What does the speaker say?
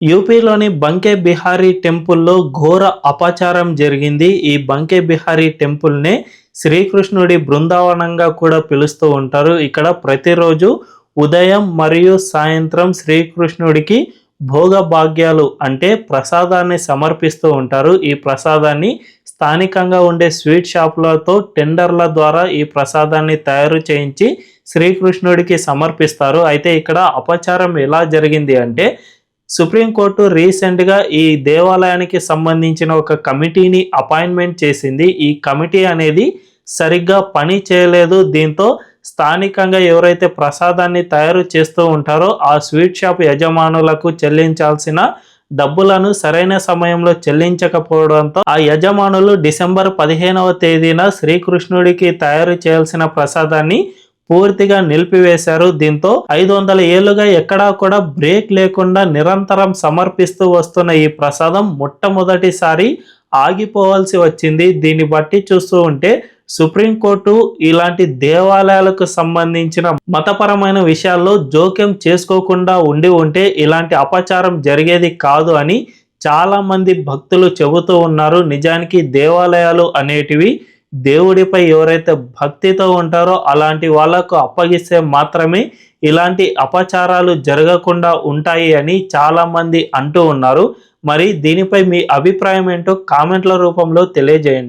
యూపీలోని బంకే బిహారీ టెంపుల్లో ఘోర అపచారం జరిగింది. ఈ బంకే బిహారీ టెంపుల్‌నే శ్రీకృష్ణుడి బృందావనంగా కూడా పిలుస్తూ ఉంటారు. ఇక్కడ ప్రతిరోజు ఉదయం మరియు సాయంత్రం శ్రీకృష్ణుడికి భోగభాగ్యాలు అంటే ప్రసాదాన్ని సమర్పిస్తూ ఉంటారు. ఈ ప్రసాదాన్ని స్థానికంగా ఉండే స్వీట్ షాపులతో టెండర్ల ద్వారా ఈ ప్రసాదాన్ని తయారు చేయించి శ్రీకృష్ణుడికి సమర్పిస్తారు. అయితే ఇక్కడ అపచారం ఎలా జరిగింది అంటే సుప్రీంకోర్టు రీసెంట్‌గా ఈ దేవాలయానికి సంబంధించిన ఒక కమిటీని అపాయింట్మెంట్ చేసింది. ఈ కమిటీ అనేది సరిగ్గా పని చేయలేదు. దీంతో స్థానికంగా ఎవరైతే ప్రసాదాన్ని తయారు చేస్తూ ఉంటారో ఆ స్వీట్ షాప్ యజమానులకు చెల్లించాల్సిన డబ్బులను సరైన సమయంలో చెల్లించకపోవడంతో ఆ యజమానులు డిసెంబర్ 15వ తేదీన శ్రీకృష్ణుడికి తయారు చేయాల్సిన ప్రసాదాన్ని పూర్తిగా నిలిపివేశారు. దీంతో 500 ఏళ్లుగా ఎక్కడా కూడా బ్రేక్ లేకుండా నిరంతరం సమర్పిస్తూ వస్తున్న ఈ ప్రసాదం మొట్టమొదటిసారి ఆగిపోవాల్సి వచ్చింది. దీన్ని బట్టి చూస్తూ ఉంటే సుప్రీంకోర్టు ఇలాంటి దేవాలయాలకు సంబంధించిన మతపరమైన విషయాల్లో జోక్యం చేసుకోకుండా ఉంటే ఇలాంటి అపచారం జరిగేది కాదు అని చాలా మంది భక్తులు చెబుతూ ఉన్నారు. నిజానికి దేవాలయాలు అనేటివి దేవుడిపై ఎవరైతే భక్తితో ఉంటారో అలాంటి వాళ్ళకు అప్పగిస్తే మాత్రమే ఇలాంటి అపచారాలు జరగకుండా ఉంటాయి అని చాలా మంది అంటూ ఉన్నారు. మరి దీనిపై మీ అభిప్రాయం ఏంటో కామెంట్ల రూపంలో తెలియజేయండి.